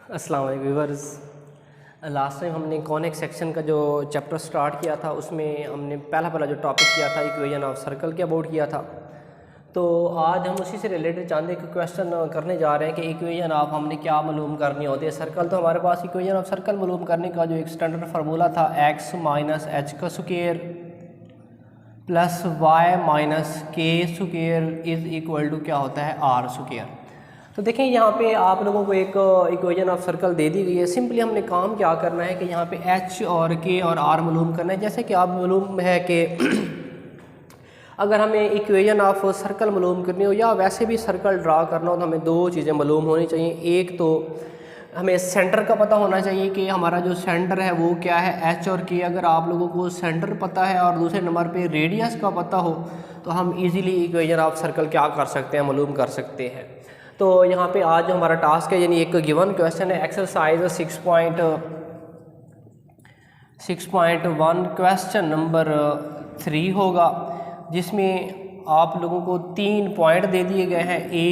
अस्सलाम वालेकुम viewers. Last time हमने कॉनिक सेक्शन का जो चैप्टर स्टार्ट किया था उसमें हमने पहला जो टॉपिक किया था इक्वेशन ऑफ सर्कल के अबाउट किया था। तो आज हम उसी से रिलेटेड चांद एक क्वेश्चन करने जा रहे हैं कि इक्वेशन ऑफ हमने क्या मालूम करनी होती है सर्कल। तो हमारे पास इक्वेशन ऑफ सर्कल मालूम करने का जो एक स्टैंडर्ड फार्मूला था x माइनस एच का स्क्वायर प्लस वाई माइनस के स्क्वायर इज़ इक्वल टू क्या होता है आर स्क्वायर। तो देखें यहाँ पे आप लोगों को एक इक्वेशन ऑफ सर्कल दे दी गई है। सिंपली हमने काम क्या करना है कि यहाँ पे एच और के और आर मालूम करना है। जैसे कि आप मालूम है कि अगर हमें इक्वेशन ऑफ सर्कल मालूम करनी हो या वैसे भी सर्कल ड्रा करना हो तो हमें दो चीज़ें मालूम होनी चाहिए। एक तो हमें सेंटर का पता होना चाहिए कि हमारा जो सेंटर है वो क्या है एच और के। अगर आप लोगों को सेंटर पता है और दूसरे नंबर पे रेडियस का पता हो तो हम इजीली इक्वेशन ऑफ सर्कल क्या कर सकते हैं, मालूम कर सकते हैं। तो यहाँ पे आज जो हमारा टास्क है यानी एक गिवन क्वेश्चन है एक्सरसाइज 6.1 क्वेश्चन नंबर 3 होगा, जिसमें आप लोगों को 3 पॉइंट दे दिए गए हैं। ए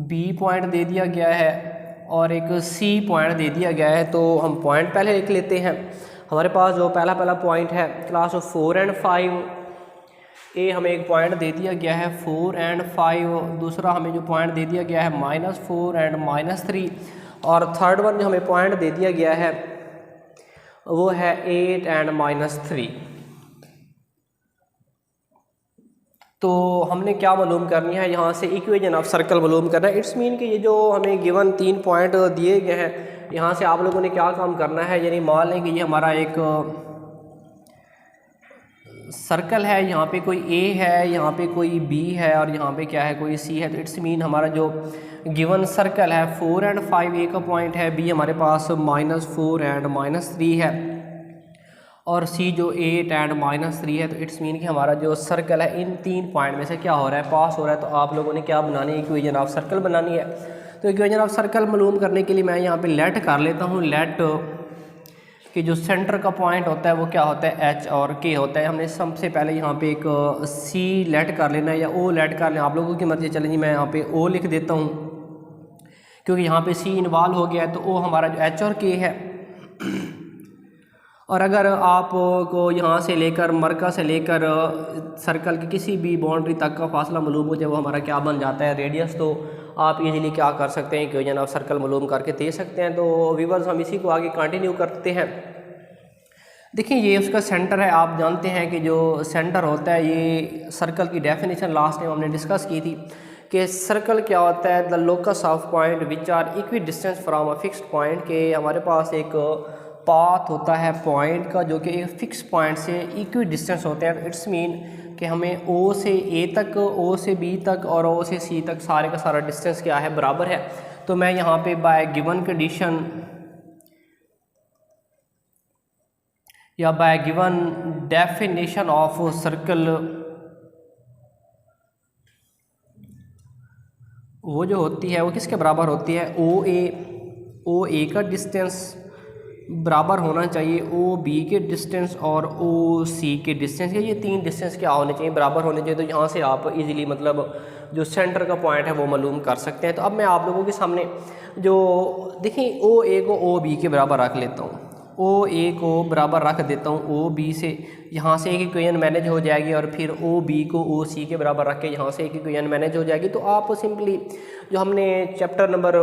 बी पॉइंट दे दिया गया है और एक सी पॉइंट दे दिया गया है। तो हम पॉइंट पहले लिख लेते हैं। हमारे पास जो पहला पॉइंट है क्लास 4 और 5 ए हमें एक पॉइंट दे दिया गया है 4 और 5। दूसरा हमें जो पॉइंट दे दिया गया है -4 और -3 और थर्ड वन जो हमें पॉइंट दे दिया गया है वो है 8 और -3। तो हमने क्या मालूम करनी है, यहाँ से इक्वेशन ऑफ सर्कल मालूम करना है। इट्स मीन कि ये जो हमें गिवन 3 पॉइंट दिए गए हैं यहाँ से आप लोगों ने क्या काम करना है, यानी मान लें कि ये हमारा एक सर्कल है, यहाँ पे कोई ए है, यहाँ पे कोई बी है और यहाँ पे क्या है कोई सी है। तो इट्स मीन हमारा जो गिवन सर्कल है 4 और 5 ए का पॉइंट है, बी हमारे पास -4 और -3 है और सी जो 8 और -3 है। तो इट्स मीन कि हमारा जो सर्कल है इन 3 पॉइंट में से क्या हो रहा है, पास हो रहा है। तो आप लोगों ने क्या बनानी है, इक्वेशन ऑफ सर्कल बनानी है। तो इक्वेशन ऑफ सर्कल मालूम करने के लिए मैं यहाँ पे लेट कर लेता हूँ। लेट कि जो सेंटर का पॉइंट होता है वो क्या होता है एच और के होता है। हमने सबसे पहले यहाँ पे एक सी लेट कर लेना है या ओ लेट कर लेना, आप लोगों की मर्जी। चलें जी, मैं यहाँ पे ओ लिख देता हूँ क्योंकि यहाँ पे सी इन्वॉल्व हो गया है। तो ओ हमारा जो एच और के है। और अगर आपको यहाँ से लेकर मरकज़ से लेकर सर्कल की किसी भी बाउंड्री तक का फासला मालूम हो जाए वो हमारा क्या बन जाता है, रेडियस। तो आप इजीली क्या कर सकते हैं, इक्वेशन ऑफ सर्कल मालूम करके दे सकते हैं। तो व्यूअर्स हम इसी को आगे कंटिन्यू करते हैं। देखिए ये उसका सेंटर है। आप जानते हैं कि जो सेंटर होता है ये सर्कल की डेफिनेशन लास्ट टाइम हमने डिस्कस की थी कि सर्कल क्या होता है, the locus of point which are equidistance from a fixed point. के हमारे पास एक पाथ होता है पॉइंट का जो कि एक फिक्स पॉइंट से इक्वी डिस्टेंस होते हैं। इट्स मीन कि हमें ओ से ए तक, ओ से बी तक और ओ से सी तक सारे का सारा डिस्टेंस क्या है, बराबर है। तो मैं यहाँ पे बाय गिवन कंडीशन या bye given definition of circle वो जो होती है वो किसके बराबर होती है, ओ ए का डिस्टेंस बराबर होना चाहिए ओ बी के डिस्टेंस और ओ सी के डिस्टेंस के। ये 3 डिस्टेंस क्या होने चाहिए, बराबर होने चाहिए। तो यहाँ से आप इजीली मतलब जो सेंटर का पॉइंट है वो मालूम कर सकते हैं। तो अब मैं आप लोगों के सामने जो देखिए ओ ए को ओ बी के बराबर रख लेता हूँ, ओ ए को बराबर रख देता हूँ ओ बी से। यहाँ से एक इक्वेशन मैनेज हो जाएगी और फिर ओ बी को ओ सी के बराबर रख के यहाँ से एक इक्वेशन मैनेज हो जाएगी। तो आप सिंपली जो हमने चैप्टर नंबर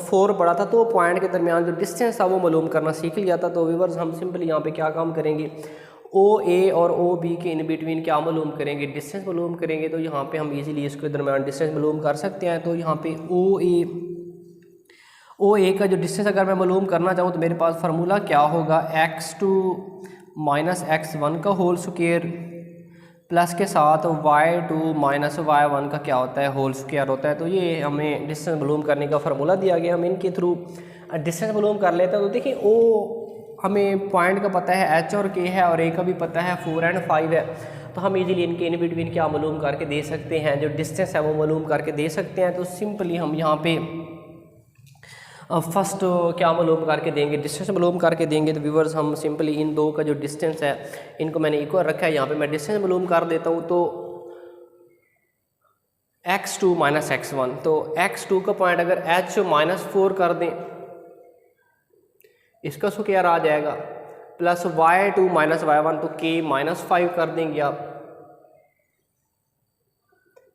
4 पढ़ा था तो पॉइंट के दरमियान जो डिस्टेंस था वो मालूम करना सीख लिया था। तो व्यूअर्स हम सिंपली यहाँ पे क्या काम करेंगे, ओ ए और ओ बी के इन बिटवीन क्या मालूम करेंगे, डिस्टेंस मालूम करेंगे। तो यहाँ पे हम इजीली इसके दरमियान डिस्टेंस मालूम कर सकते हैं। तो यहाँ पे ओ ए का जो डिस्टेंस अगर मैं मालूम करना चाहूँ तो मेरे पास फार्मूला क्या होगा, x2 - x1 का होल स्क्वायर प्लस के साथ y2 - y1 का क्या होता है, होल स्क्वायर होता है। तो ये हमें डिस्टेंस मालूम करने का फार्मूला दिया गया, हम इनके थ्रू डिस्टेंस मालूम कर लेते हैं। तो देखिए ओ हमें पॉइंट का पता है एच और के है और ए का भी पता है 4 और 5 है। तो हम इजीली इनके इन बिटवीन क्या मालूम करके दे सकते हैं, जो डिस्टेंस है वो मालूम करके दे सकते हैं। तो सिंपली हम यहाँ पे फर्स्ट क्या मालूम करके देंगे, डिस्टेंस मालूम करके देंगे। तो व्यूअर्स हम सिंपली इन दो का जो डिस्टेंस है इनको मैंने इक्वल रखा है, यहाँ पे मैं डिस्टेंस मालूम कर देता हूँ। तो x2 माइनस x1, तो x2 का पॉइंट अगर h माइनस 4 कर दें, इसका स्क्वायर आ जाएगा, प्लस y2 माइनस y1, तो k माइनस 5 कर देंगे आप,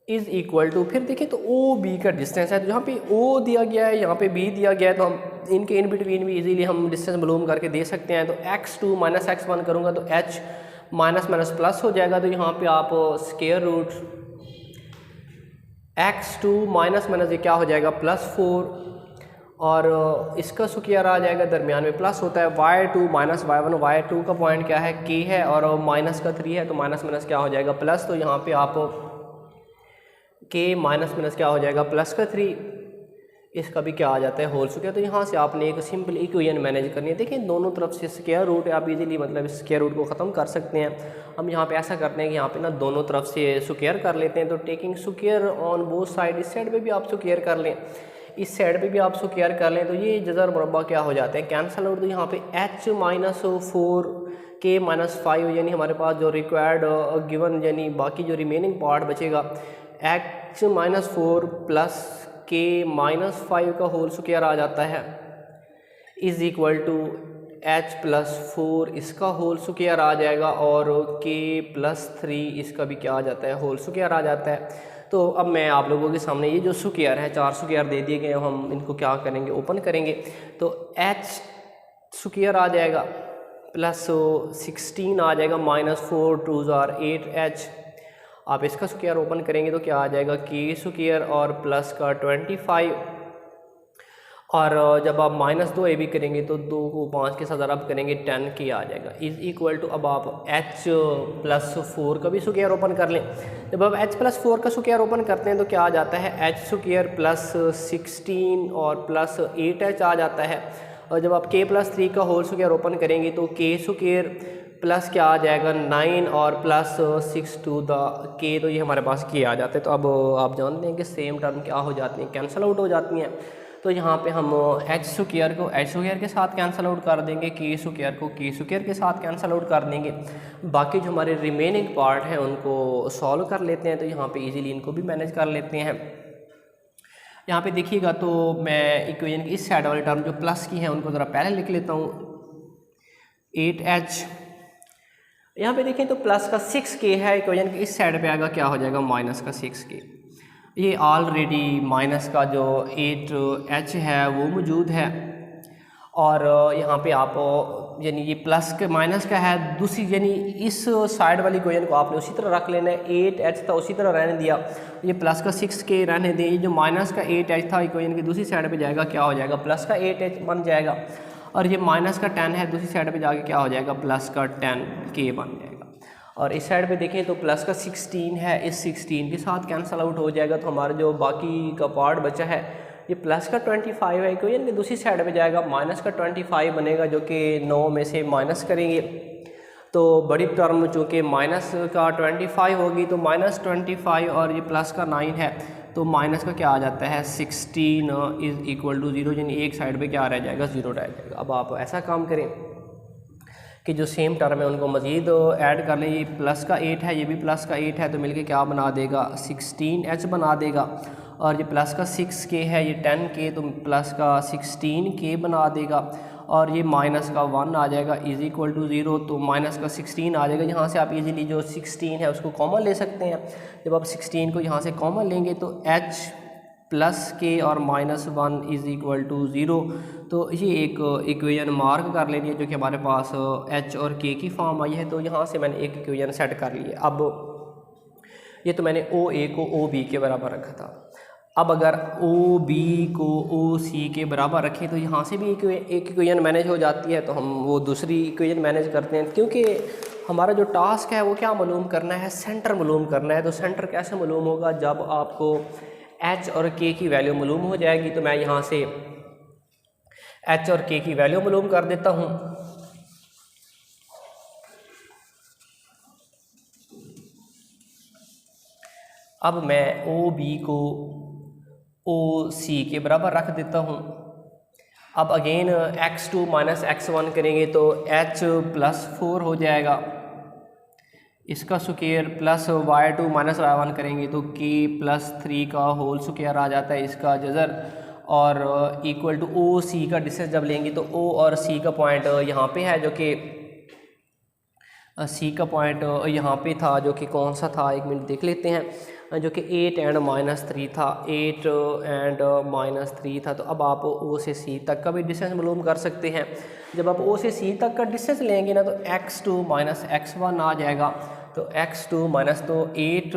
इज इक्वल टू, फिर देखिए तो ओ बी का डिस्टेंस है, तो यहाँ पे ओ दिया गया है, यहाँ पे बी दिया गया है, तो हम इनके इन बिटवीन भी इजीली हम डिस्टेंस मालूम करके दे सकते हैं। तो x2 माइनस x1 करूँगा तो h माइनस माइनस प्लस हो जाएगा, तो यहाँ पे आप square root x2 minus minus ये क्या हो जाएगा +4, और इसका स्क्वायर आ जाएगा, दरमियान में प्लस होता है, y2 माइनस y1, y2 का पॉइंट क्या है k है, और माइनस का 3 है, तो माइनस माइनस क्या हो जाएगा प्लस, तो यहाँ पे आप k माइनस माइनस क्या हो जाएगा प्लस का 3, इसका भी क्या आ जाता है होल स्क्वायर। तो यहाँ से आपने एक सिंपल इक्वेशन मैनेज करनी है। देखिए दोनों तरफ से स्क्वायर रूट है, आप इजीली मतलब स्क्वायर रूट को ख़त्म कर सकते हैं। हम यहाँ पे ऐसा करते हैं कि यहाँ पे ना दोनों तरफ से स्क्वायर कर लेते हैं, तो taking square on both side, इस साइड पे भी आप स्क्वायर कर लें, इस साइड पे भी आप स्क्वायर कर लें, तो ये जज़र मुरब्बा क्या हो जाते हैं कैंसल आउट। तो यहाँ पे h माइनस 4 k माइनस 5, यानी हमारे पास जो रिक्वायर्ड गिवन यानी बाकी जो रिमेनिंग पार्ट बचेगा h minus 4 plus k minus 5 का होल स्क्वायर आ जाता है, is equal to h plus 4 इसका होल स्क्वायर आ जाएगा, और k प्लस 3 इसका भी क्या आ जाता है होल स्क्वायर आ जाता है। तो अब मैं आप लोगों के सामने ये जो स्क्वायर है, 4 स्क्वायर दे दिए गए, हम इनको क्या करेंगे ओपन करेंगे, तो h स्क्वायर आ जाएगा प्लस 16 आ जाएगा, माइनस 4 2 ज़ार 8h, आप इसका स्क्वायर ओपन करेंगे तो क्या आ जाएगा k स्क्वायर और प्लस का 25, और जब आप माइनस 2 ए भी करेंगे तो 2 को 5 के साथ अरब करेंगे 10 k आ जाएगा, इज इक्वल टू, अब आप h प्लस 4 का भी स्क्वायर ओपन कर लें। जब आप h प्लस 4 का स्क्वायर ओपन करते हैं तो क्या आ जाता है h स्क्वायर प्लस 16 और प्लस 8h आ जाता है, और जब आप k प्लस 3 का होल स्क्वायर ओपन करेंगे तो k स्क्वायर प्लस क्या आ जाएगा 9 और प्लस 6 टू द k, तो ये हमारे पास k आ जाते हैं। तो अब आप जानते हैं कि सेम टर्म क्या हो जाती हैं, कैंसिल आउट हो जाती हैं। तो यहाँ पे हम h स्क्वायर को h स्क्वायर के साथ कैंसिल आउट कर देंगे, k स्क्वायर को k स्क्वायर के साथ कैंसिल आउट कर देंगे, बाकी जो हमारे रिमेनिंग पार्ट हैं उनको सॉल्व कर लेते हैं। तो यहाँ पे इजीली इनको भी मैनेज कर लेते हैं। यहाँ पे देखिएगा तो मैं इक्वेशन की इस साइड वाली टर्म जो प्लस की है उनको ज़रा पहले लिख लेता हूँ, 8h, यहाँ पे देखें तो प्लस का 6k है, इक्वेशन की इस साइड पे आएगा क्या हो जाएगा माइनस का 6k, ये ऑलरेडी माइनस का जो 8h है वो मौजूद है, और यहाँ पे आप यानी ये प्लस के माइनस का है दूसरी, यानी इस साइड वाली इक्वेशन को आपने उसी तरह रख लेना है, 8h था उसी तरह रहने दिया, ये प्लस का 6k रहने दिया, ये जो माइनस का 8h था इक्वेशन की दूसरी साइड पे जाएगा क्या हो जाएगा प्लस का 8h बन जाएगा, और ये माइनस का 10 है दूसरी साइड पे जाके क्या हो जाएगा प्लस का 10k बन जाएगा। और इस साइड पे देखें तो प्लस का 16 है, इस 16 के साथ कैंसिल आउट हो जाएगा, तो हमारा जो बाकी का पार्ट बचा है ये प्लस का 25 है, इक्वेशन की दूसरी साइड पे जाएगा माइनस का 25 बनेगा, जो कि 9 में से माइनस करेंगे तो बड़ी टर्म चूँकि माइनस का 25 होगी तो माइनस 25, और ये प्लस का 9 है तो माइनस का क्या आ जाता है 16 इज इक्वल टू 0, यानी एक साइड पे क्या रह जाएगा 0 रह जाएगा। अब आप ऐसा काम करें कि जो सेम टर्म है उनको मज़ीद ऐड कर लें, ये प्लस का 8 है ये भी प्लस का 8 है, तो मिलके क्या बना देगा 16h बना देगा, और ये प्लस का 6k है ये 10k, तो प्लस का 16k बना देगा, और ये माइनस का 1 आ जाएगा इज इक्वल टू 0, तो माइनस का 16 आ जाएगा। यहाँ से आप इजीली जो 16 है उसको कॉमन ले सकते हैं, जब आप 16 को यहाँ से कॉमन लेंगे तो h प्लस k और माइनस 1 इज़ इक्वल टू 0, तो ये एक इक्वेशन मार्क कर लेनी है जो कि हमारे पास h और k की फॉर्म आई है। तो यहाँ से मैंने एक इक्वेशन सेट कर ली है। अब ये तो मैंने OA को OB के बराबर रखा था, अब अगर OB को OC के बराबर रखें तो यहाँ से भी एक इक्वेशन मैनेज हो जाती है, तो हम वो दूसरी इक्वेशन मैनेज करते हैं, क्योंकि हमारा जो टास्क है वो क्या मालूम करना है, सेंटर मालूम करना है। तो सेंटर कैसे मालूम होगा, जब आपको h और k की वैल्यू मालूम हो जाएगी। तो मैं यहाँ से h और k की वैल्यू मालूम कर देता हूँ। अब मैं OB को OC के बराबर रख देता हूँ। अब अगेन x2 माइनस x1 करेंगे तो h प्लस 4 हो जाएगा इसका square plus y2 minus y1 करेंगे तो k प्लस 3 का होल स्क्वायर आ जाता है इसका जज़र, और इक्वल टू ओ सी का डिस्टेंस जब लेंगे तो o और c का पॉइंट यहाँ पे है, जो कि c का पॉइंट यहाँ पे था, जो कि कौन सा था, 1 मिनट देख लेते हैं, जो कि 8 एंड -3 था, 8 एंड -3 था। तो अब आप o से c तक का भी डिस्टेंस मालूम कर सकते हैं। जब आप o से c तक का डिस्टेंस लेंगे ना तो x2 माइनस x1 आ जाएगा। तो x2 माइनस तो 8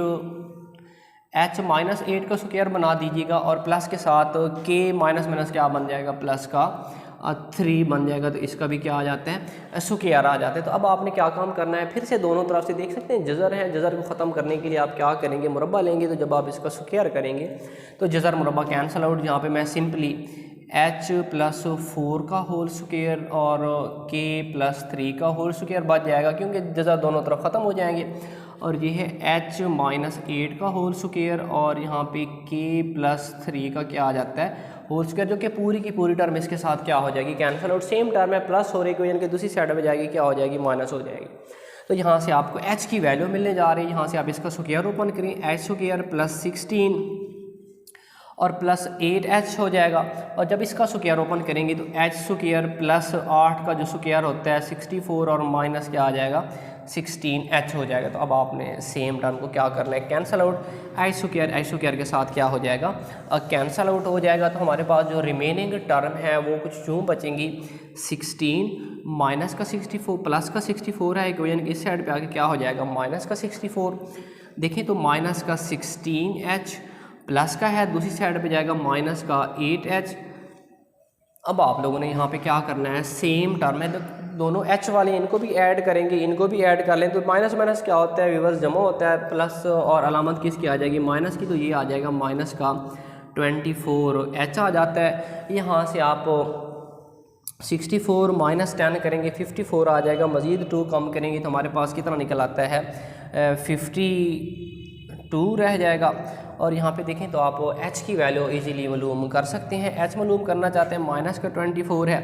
h माइनस 8 का स्क्वायर बना दीजिएगा, और प्लस के साथ k माइनस माइनस क्या बन जाएगा, प्लस का 3 बन जाएगा। तो इसका भी क्या आ जाता है, स्क्वायर आ जाता है। तो अब आपने क्या काम करना है, फिर से दोनों तरफ से देख सकते हैं जज़र है, जज़र को ख़त्म करने के लिए आप क्या करेंगे, मुरब्बा लेंगे। तो जब आप इसका स्क्वायर करेंगे तो जज़र मुरब्बा कैंसल आउट। यहाँ पे मैं सिंपली h प्लस 4 का होल स्क्वायर और k प्लस 3 का होल स्क्वायर बच जाएगा, क्योंकि जज़र दोनों तरफ ख़त्म हो जाएंगे। और ये है h माइनस 8 का होल स्क्वायर, और यहाँ पे k प्लस 3 का क्या आ जाता है, होल स्क्वायर, जो कि पूरी की पूरी टर्म इसके साथ क्या हो जाएगी, कैंसिल आउट। सेम टर्म है, प्लस हो रही है, इक्वेशन के दूसरी साइड में जाएगी, क्या हो जाएगी, माइनस हो जाएगी। तो यहाँ से आपको h की वैल्यू मिलने जा रही है। यहाँ से आप इसका स्क्वायर ओपन करें, h स्क्वायर प्लस 16 और प्लस 8h हो जाएगा। और जब इसका स्क्वायर ओपन करेंगे तो h स्क्वायर प्लस 8 का जो स्क्वायर होता है 64 और माइनस क्या आ जाएगा, 16h हो जाएगा। तो अब आपने सेम टर्म को क्या करना है, कैंसल आउट। h स्क्वायर के साथ क्या हो जाएगा, कैंसल आउट हो जाएगा। तो हमारे पास जो रिमेनिंग टर्म है वो कुछ यूँ बचेंगी, 16 माइनस का 64 प्लस का 64 है, इक्वेशन इस साइड पे आके क्या हो जाएगा, माइनस का 64। देखें तो माइनस का 16h प्लस का है, दूसरी साइड पे जाएगा माइनस का 8h। अब आप लोगों ने यहाँ पे क्या करना है, सेम टर्म है, दोनों h वाले इनको भी ऐड करेंगे, इनको भी ऐड कर लें। तो माइनस माइनस क्या होता है, रिवर्स जमा होता है, प्लस और अलामत किसकी आ जाएगी, माइनस की। तो ये आ जाएगा माइनस का 24h आ जाता है। यहाँ से आप 64 माइनस 10 करेंगे, 54 आ जाएगा। मज़ीद 2 कम करेंगे तो हमारे पास कितना निकल आता है, 52 रह जाएगा। और यहाँ पे देखें तो आप h की वैल्यू इजीली मालूम कर सकते हैं। h मालूम करना चाहते हैं, माइनस का 24 है,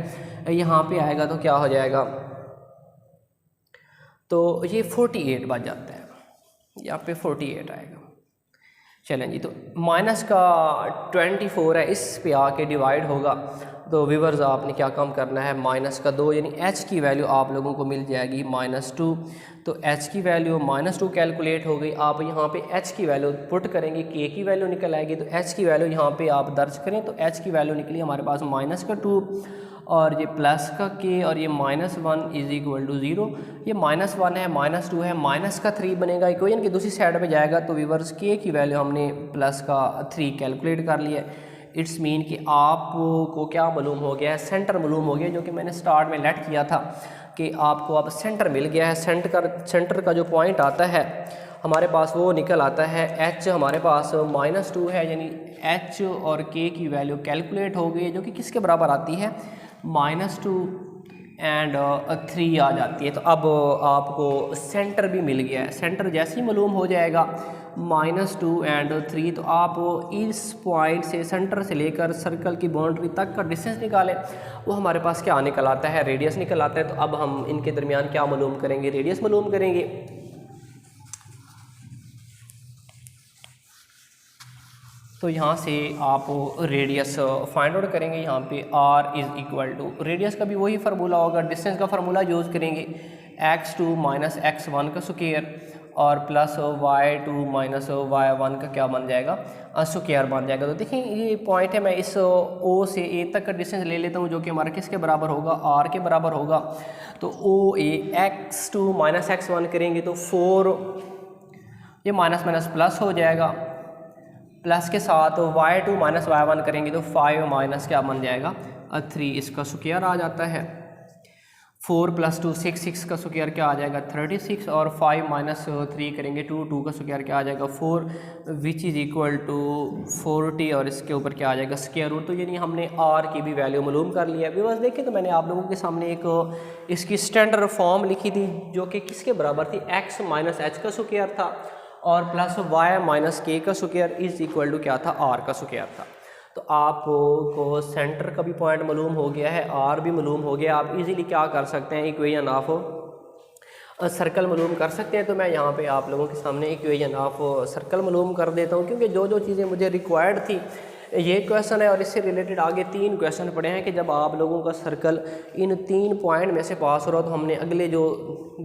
यहाँ पे आएगा तो क्या हो जाएगा, तो ये 48 बच जाता है, यहाँ पे 48 आएगा। चलें जी, तो माइनस का 24 है, इस पे आके डिवाइड होगा। तो व्यूअर्स आपने क्या काम करना है, माइनस का 2, यानी h की वैल्यू आप लोगों को मिल जाएगी -2। तो h की वैल्यू -2 कैलकुलेट हो गई। आप यहाँ पे h की वैल्यू पुट करेंगे, k की वैल्यू निकल आएगी। तो h की वैल्यू यहाँ पे आप दर्ज करें तो h की वैल्यू निकली हमारे पास -2 और ये प्लस का k और ये -1 इज इक्वल टू 0। ये -1 है, -2 है, माइनस का 3 बनेगा, इक्वेशन की दूसरी साइड में जाएगा। तो व्यूअर्स k की वैल्यू हमने प्लस का 3 कैलकुलेट कर लिया है। इट्स मीन कि आपको क्या मालूम हो गया है, सेंटर मालूम हो गया, जो कि मैंने स्टार्ट में लेट किया था कि आपको अब सेंटर मिल गया है। सेंटर का जो पॉइंट आता है हमारे पास वो निकल आता है h हमारे पास -2 है, यानी h और k की वैल्यू कैलकुलेट हो गई है, जो कि किसके बराबर आती है, -2 एंड 3 आ जाती है। तो अब आपको सेंटर भी मिल गया है। सेंटर जैसे ही मालूम हो जाएगा -2 एंड 3, तो आप इस पॉइंट से, सेंटर से लेकर सर्कल की बाउंड्री तक का डिस्टेंस निकालें, वो हमारे पास क्या निकल आता है, रेडियस निकल आता है। तो अब हम इनके दरमियान क्या मालूम करेंगे, रेडियस मालूम करेंगे। तो यहाँ से आप रेडियस फाइंड आउट करेंगे। यहाँ पे r is equal to, radius का भी वही फार्मूला होगा, डिस्टेंस का फार्मूला यूज़ करेंगे, x2 माइनस x1 का स्क्वायर और प्लस y2 माइनस y1 का क्या बन जाएगा, स्क्वायर बन जाएगा। तो देखें ये पॉइंट है, मैं इस O से A तक का डिस्टेंस ले लेता हूँ, जो कि हमारा किसके बराबर होगा, r के बराबर होगा। तो OA x2 माइनस x1 करेंगे तो 4, ये माइनस माइनस प्लस हो जाएगा, प्लस के साथ y2 माइनस y1 करेंगे तो 5 माइनस क्या बन जाएगा, 3, इसका स्क्वायर आ जाता है। 4 + 2 6 का स्क्वायर क्या आ जाएगा, 36, और 5 माइनस 3 करेंगे 2 का स्क्वायर क्या आ जाएगा, 4, विच इज़ इक्वल टू 40, और इसके ऊपर क्या आ जाएगा, स्क्वायर रूट। तो यानी हमने r की भी वैल्यू मालूम कर लिया है। बस देखें तो मैंने आप लोगों के सामने एक इसकी स्टैंडर्ड फॉर्म लिखी थी, जो कि किसके बराबर थी, x माइनस h का स्क्वायर था और प्लस y माइनस k का स्क्वायर इज इक्वल टू क्या था, r का स्क्वायर था। तो आपको सेंटर का भी पॉइंट मालूम हो गया है, r भी मालूम हो गया। आप इजीली क्या कर सकते हैं, इक्वेशन ऑफ सर्कल मालूम कर सकते हैं। तो मैं यहाँ पे आप लोगों के सामने इक्वेशन ऑफ सर्कल मालूम कर देता हूँ, क्योंकि जो जो चीज़ें मुझे रिक्वायर्ड थी ये क्वेश्चन है और इससे रिलेटेड आगे 3 क्वेश्चन पड़े हैं कि जब आप लोगों का सर्कल इन 3 पॉइंट में से पास हो रहा तो हमने अगले जो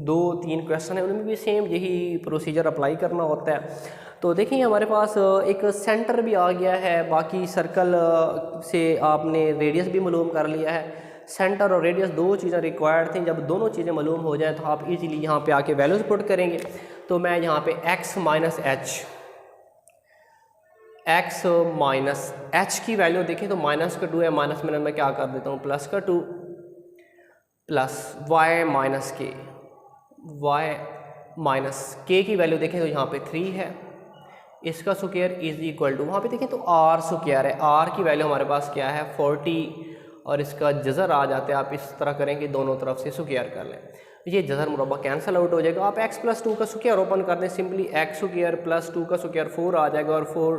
2-3 क्वेश्चन है उनमें भी सेम यही प्रोसीजर अप्लाई करना होता है। तो देखिए हमारे पास एक सेंटर भी आ गया है, बाकी सर्कल से आपने रेडियस भी मालूम कर लिया है। सेंटर और रेडियस 2 चीज़ें रिक्वायर्ड थी, जब दोनों चीज़ें मालूम हो जाएं तो आप इजीली यहाँ पे आके वैल्यूज पुट करेंगे। तो मैं यहाँ पे x माइनस एच की वैल्यू देखें तो माइनस का 2 है, माइनस में मैं क्या कर देता हूँ प्लस का 2 प्लस y माइनस के की वैल्यू देखें तो यहाँ पे 3 है, इसका स्क्वायर इज इक्वल टू वहाँ पे देखें तो r स्क्वायर है, r की वैल्यू हमारे पास क्या है 40 और इसका जज़र आ जाता है। आप इस तरह करेंगे दोनों तरफ से स्क्वायर कर लें, ये जज़र मुरब्बा कैंसिल आउट हो जाएगा। आप x प्लस 2 का स्क्वायर ओपन कर दें, सिंपली x स्क्वायर प्लस 2 का स्क्वायर 4 आ जाएगा और 4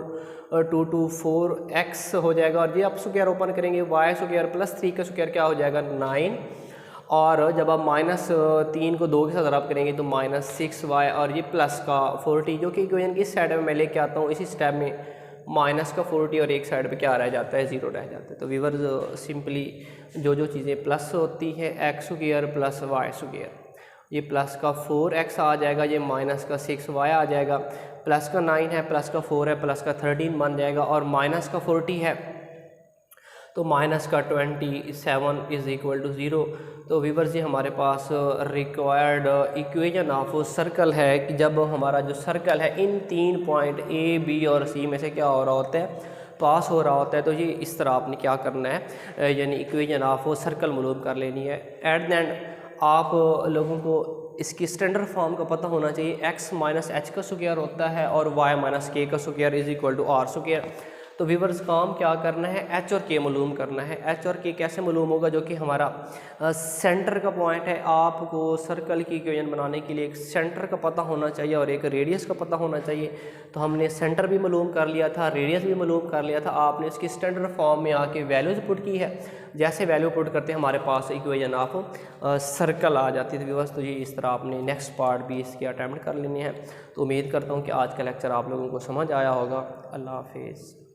हो जाएगा। और ये आप स्क्वायर ओपन करेंगे y स्क्वायर प्लस 3 का स्क्वायर क्या हो जाएगा 9, और जब आप माइनस 3 को 2 के साथ रब करेंगे तो माइनस 6y और ये प्लस का 40, जो कि इक्वेशन की इस साइड में मैं लेके आता हूँ, इसी स्टेप में माइनस का 40 और एक साइड पे क्या रह जाता है 0 रह जाता है। तो व्यूअर्स सिंपली जो जो चीज़ें प्लस होती है x square plus y square, ये प्लस का 4x आ जाएगा, ये माइनस का 6y आ जाएगा, प्लस का 9 है, प्लस का 4 है, प्लस का 13 बन जाएगा, और माइनस का 40 है तो माइनस का 27 इज़ इक्वल टू 0। तो व्यूअर्स ये हमारे पास रिक्वायर्ड इक्वेशन ऑफ सर्कल है कि जब हमारा जो सर्कल है इन 3 पॉइंट A, B और C में से क्या हो रहा होता है पास हो रहा होता है। तो ये इस तरह आपने क्या करना है, यानी इक्वेशन ऑफ सर्कल मालूम कर लेनी है। एट द एंड आप लोगों को इसकी स्टैंडर्ड फॉर्म का पता होना चाहिए, x माइनस एच का स्क्वायर होता है और y माइनस के का square is equal to R square. तो व्यूअर्स काम क्या करना है, h और k मालूम करना है। h और k कैसे मालूम होगा, जो कि हमारा सेंटर का पॉइंट है। आपको सर्कल की इक्वेशन बनाने के लिए एक सेंटर का पता होना चाहिए और एक रेडियस का पता होना चाहिए। तो हमने सेंटर भी मालूम कर लिया था, रेडियस भी मालूम कर लिया था, आपने इसकी स्टैंडर्ड फॉर्म में आके वैल्यूज पुट की है। जैसे वैल्यू पुट करते हैं हमारे पास इक्वेशन ऑफ सर्कल आ जाती है। तो व्यूअर्स तो ये इस तरह आपने नेक्स्ट पार्ट भी इसके अटैम्प्ट कर लेने हैं। तो उम्मीद करता हूँ कि आज का लेक्चर आप लोगों को समझ आया होगा। अल्लाह हाफिज़।